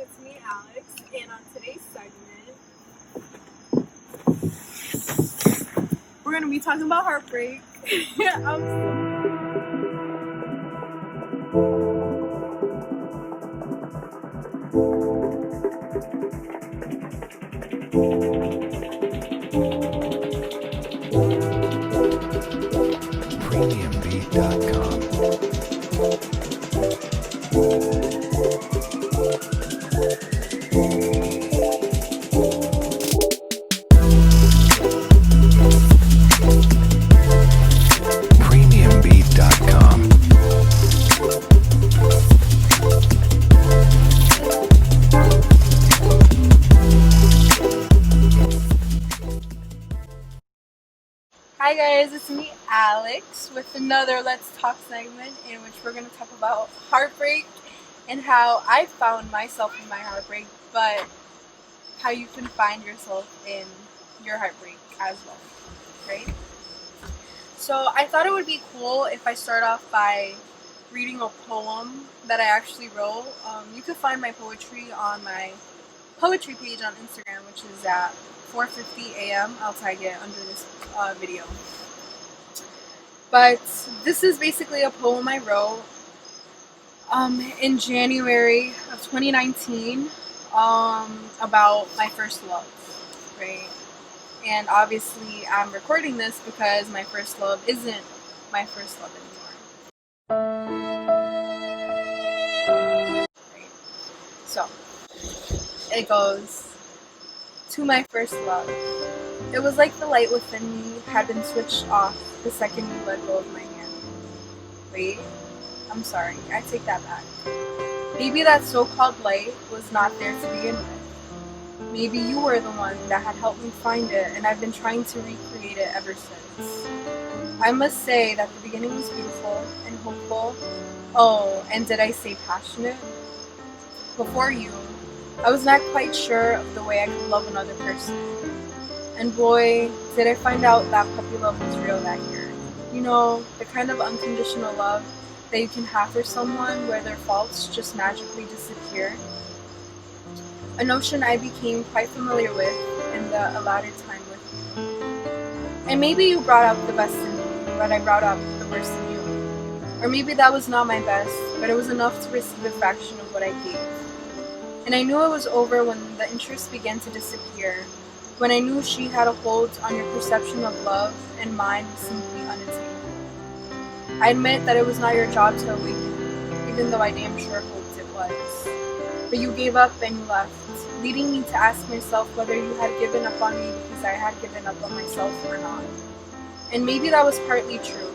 it's me, Alex, and on today's segment, we're going to be talking about heartbreak. Premiumbeat.com. Premiumbeat.com. Hi guys, it's me, Alex, with another Let's Talk segment in which we're going to talk about heartbreak and how I found myself in my heartbreak, but how you can find yourself in your heartbreak as well, right? So I thought it would be cool if I start off by reading a poem that I actually wrote. You can find my poetry on my poetry page on Instagram, which is at 4:50 a.m. I'll tag it under this video. But this is basically a poem I wrote in January of 2019 about my first love, right? And obviously I'm recording this because my first love isn't my first love anymore. Right? So it goes, to my first love. It was like the light within me had been switched off the second you let go of my hand. Wait, I'm sorry, I take that back. Maybe that so-called light was not there to begin with. Maybe you were the one that had helped me find it, and I've been trying to recreate it ever since. I must say that the beginning was beautiful and hopeful. Oh, and did I say passionate? Before you, I was not quite sure of the way I could love another person. And boy, did I find out that puppy love was real that year. You know, the kind of unconditional love that you can have for someone where their faults just magically disappear. A notion I became quite familiar with in the allotted time with you. And maybe you brought out the best in me, but I brought out the worst in you. Or maybe that was not my best, but it was enough to receive a fraction of what I gave. And I knew it was over when the interest began to disappear, when I knew she had a hold on your perception of love and mine was simply unattainable. I admit that it was not your job to awaken me, even though I damn sure hoped it was. But you gave up and you left, leading me to ask myself whether you had given up on me because I had given up on myself or not. And maybe that was partly true,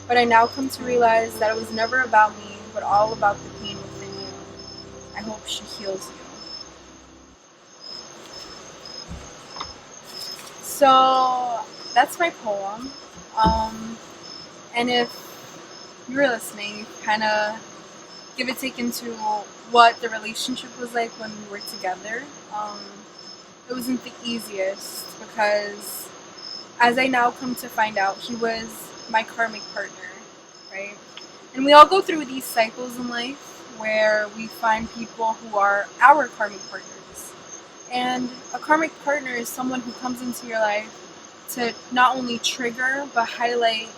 but I now come to realize that it was never about me, but all about the pain within you. I hope she heals you. So that's my poem. And if you were listening, you kind of give a take into what the relationship was like when we were together. It wasn't the easiest because, as I now come to find out, he was my karmic partner, right? And we all go through these cycles in life where we find people who are our karmic partners. And a karmic partner is someone who comes into your life to not only trigger, but highlight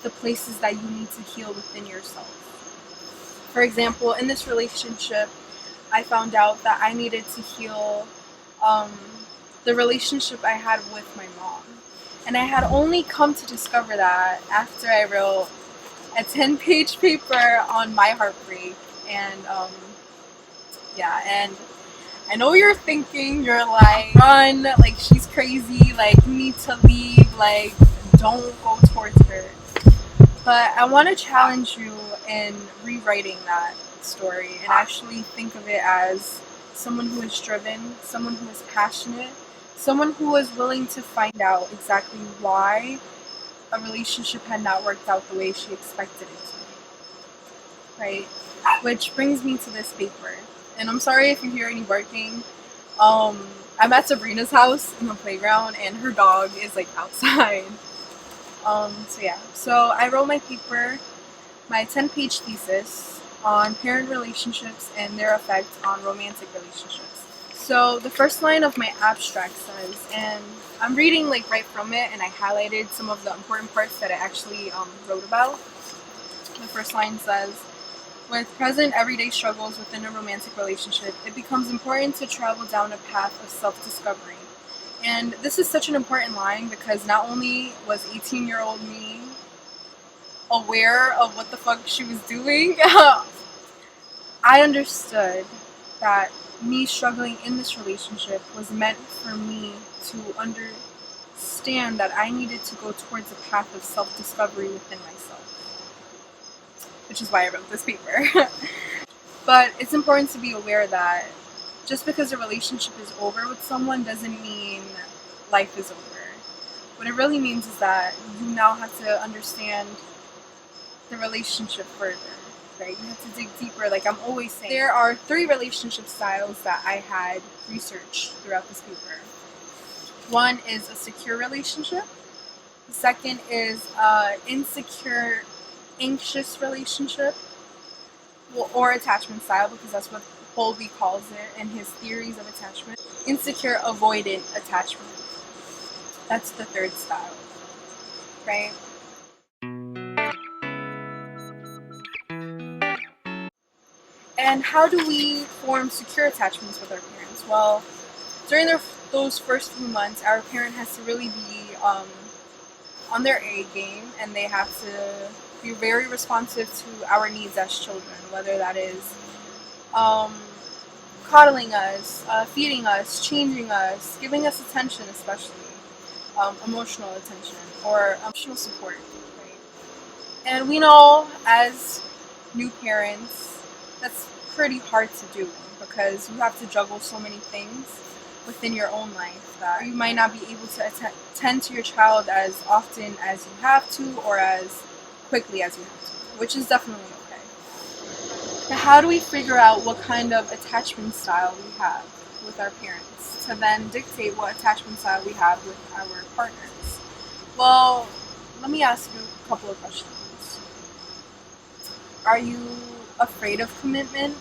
the places that you need to heal within yourself. For example, in this relationship, I found out that I needed to heal the relationship I had with my mom. And I had only come to discover that after I wrote a 10-page paper on my heartbreak. And and I know you're thinking, you're like, run, like she's crazy, like you need to leave, like don't go towards her. But I want to challenge you in rewriting that story and actually think of it as someone who is driven, someone who is passionate, someone who is willing to find out exactly why a relationship had not worked out the way she expected it to, right? Which brings me to this paper. And I'm sorry if you hear any barking. I'm at Sabrina's house in the playground and her dog is like outside. So I wrote my paper, my 10-page thesis, on parent relationships and their effect on romantic relationships. So the first line of my abstract says, and I'm reading like right from it, and I highlighted some of the important parts that I actually wrote about. The first line says, with present everyday struggles within a romantic relationship, it becomes important to travel down a path of self-discovery. And this is such an important line because not only was 18-year-old me aware of what the fuck she was doing, I understood that me struggling in this relationship was meant for me to understand that I needed to go towards a path of self-discovery within myself, which is why I wrote this paper. But it's important to be aware that just because a relationship is over with someone doesn't mean life is over. What it really means is that you now have to understand the relationship further, right? You have to dig deeper, like I'm always saying. There are 3 relationship styles that I had researched throughout this paper. One is a secure relationship. The second is insecure, anxious relationship, or attachment style, because that's what Bowlby calls it in his theories of attachment. Insecure, avoidant attachment. That's the third style, right? And how do we form secure attachments with our parents? Well, during those first few months, our parent has to really be on their A game, and they have to be very responsive to our needs as children, whether that is coddling us, feeding us, changing us, giving us attention, especially emotional attention or emotional support, right? And we know as new parents that's pretty hard to do because you have to juggle so many things within your own life that you might not be able to attend to your child as often as you have to or as quickly as you have to, which is definitely okay. But how do we figure out what kind of attachment style we have with our parents to then dictate what attachment style we have with our partners? Well, let me ask you a couple of questions. Are you afraid of commitment?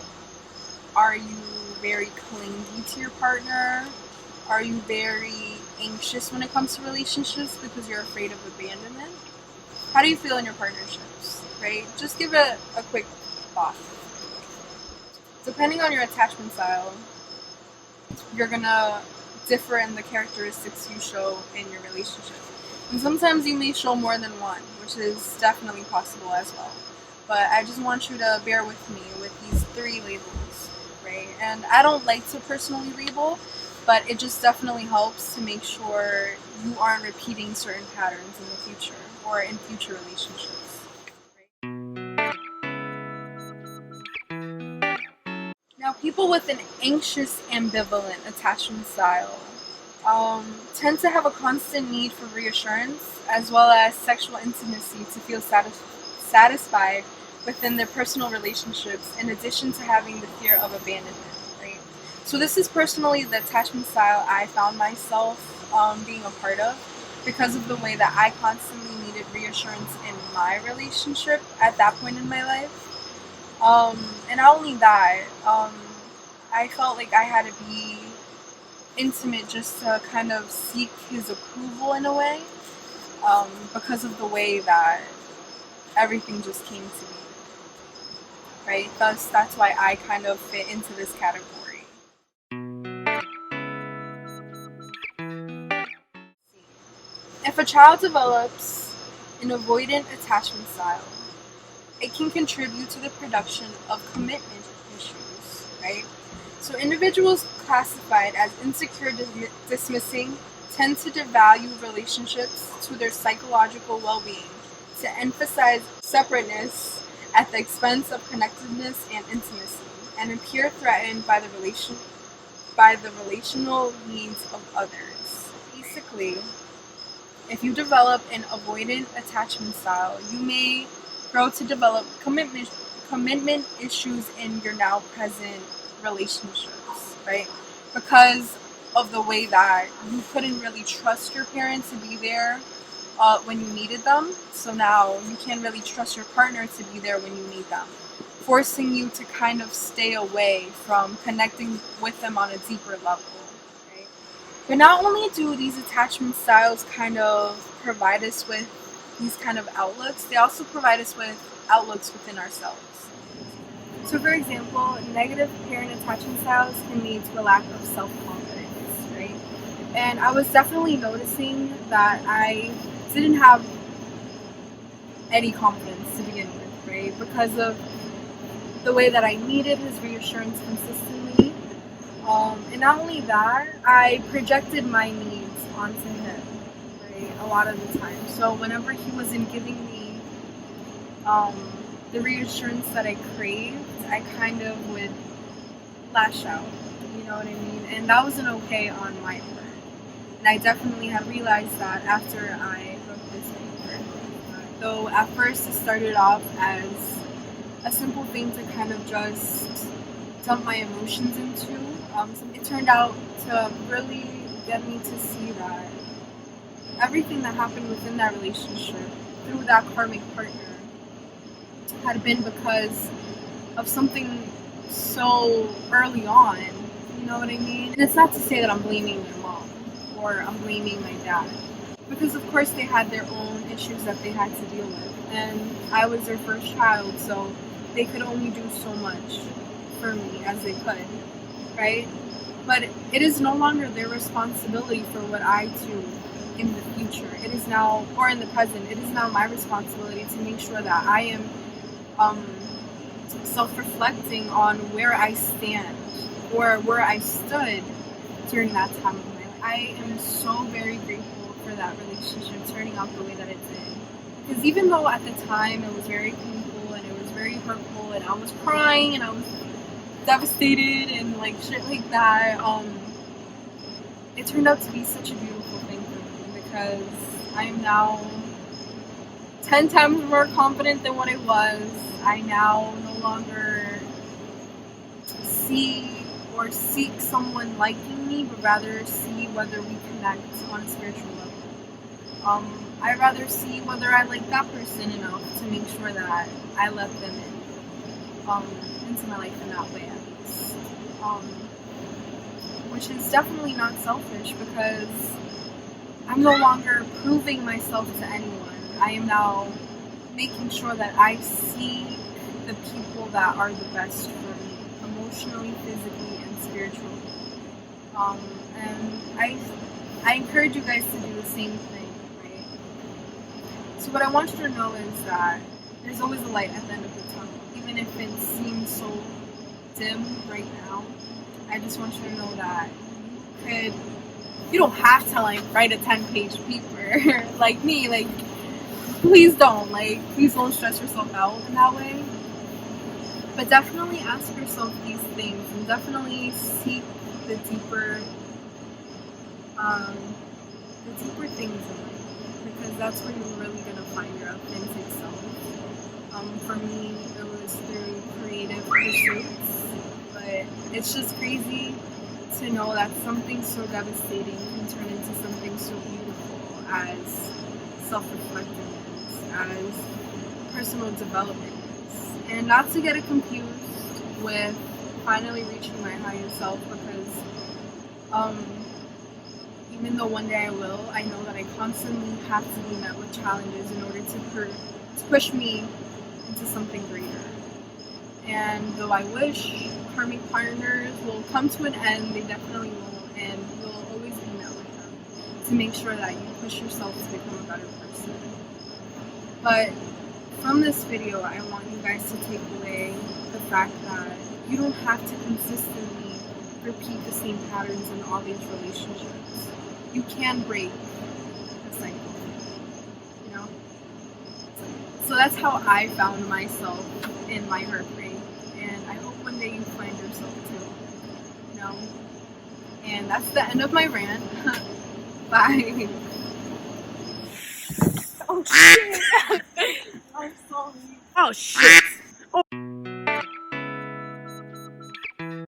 Are you very clingy to your partner? Are you very anxious when it comes to relationships because you're afraid of abandonment? How do you feel in your partnerships, right? Just give it a quick thought. Depending on your attachment style, you're gonna differ in the characteristics you show in your relationship. And sometimes you may show more than one, which is definitely possible as well. But I just want you to bear with me with these 3 labels, right? And I don't like to personally label, but it just definitely helps to make sure you aren't repeating certain patterns in the future or in future relationships. Right? Now, people with an anxious, ambivalent attachment style tend to have a constant need for reassurance as well as sexual intimacy to feel satisfied within their personal relationships, in addition to having the fear of abandonment, right? So this is personally the attachment style I found myself being a part of because of the way that I constantly needed reassurance in my relationship at that point in my life. And not only that, I felt like I had to be intimate just to kind of seek his approval in a way, because of the way that everything just came to me. Right? Thus, that's why I kind of fit into this category. If a child develops an avoidant attachment style, it can contribute to the production of commitment issues, right? So individuals classified as insecure dismissing tend to devalue relationships to their psychological well-being, to emphasize separateness at the expense of connectedness and intimacy, and appear threatened by the relational needs of others. Basically, if you develop an avoidant attachment style, you may grow to develop commitment issues in your now present relationships, right? Because of the way that you couldn't really trust your parents to be there when you needed them. So now you can't really trust your partner to be there when you need them. forcing you to kind of stay away from connecting with them on a deeper level, right? But not only do these attachment styles kind of provide us with these kind of outlooks, they also provide us with outlooks within ourselves. So for example, negative parent attachment styles can lead to a lack of self-confidence, right? And I was definitely noticing that I didn't have any confidence to begin with, right? Because of the way that I needed his reassurance consistently. And not only that, I projected my needs onto him, right? A lot of the time. So whenever he wasn't giving me the reassurance that I craved, I kind of would lash out, you know what I mean? And that wasn't okay on my part. And I definitely have realized that after I wrote this paper. Though at first it started off as a simple thing to kind of just dump my emotions into, it turned out to really get me to see that everything that happened within that relationship through that karmic partner had been because of something so early on, you know what I mean? And it's not to say that I'm blaming my mom or I'm blaming my dad, because of course they had their own issues that they had to deal with, and I was their first child, so they could only do so much for me as they could, right? But it is no longer their responsibility for what I do in the future. It is now, or in the present, it is now my responsibility to make sure that I am self-reflecting on where I stand or where I stood during that time of my life. I am so very grateful for that relationship turning out the way that it did. Because even though at the time it was very painful and it was very hurtful and I was crying and I was devastated and like shit like that, it turned out to be such a beautiful thing for me, because I am now 10 times more confident than what I was. I now no longer see or seek someone liking me, but rather see whether we connect on a spiritual level. I rather see whether I like that person enough to make sure that I let them into my life in that way, at least. Which is definitely not selfish, because I'm no longer proving myself to anyone. I am now making sure that I see the people that are the best for me, emotionally, physically, and spiritually. And I encourage you guys to do the same thing, right? So what I want you to know is that there's always a light at the end of the tunnel, even if it seems so dim right now. I just want you to know that you don't have to like write a 10-page paper like me, like please don't stress yourself out in that way. But definitely ask yourself these things and definitely seek the deeper things in life, because that's where you're really gonna find your authentic self. For me, it was through creative pursuits, but it's just crazy to know that something so devastating can turn into something so beautiful as self-reflectiveness, as personal development. And not to get it confused with finally reaching my higher self, because even though one day I will, I know that I constantly have to be met with challenges in order to push me into something greater. And though I wish karmic partners will come to an end, they definitely will, and you'll always be met with them to make sure that you push yourself to become a better person. But from this video, I want you guys to take away the fact that you don't have to consistently repeat the same patterns in all these relationships. You can break the cycle, you know? So that's how I found myself in my heartbreak, and I hope one day you find yourself too, you know? And that's the end of my rant. Bye. Oh shit! I'm sorry. Oh shit!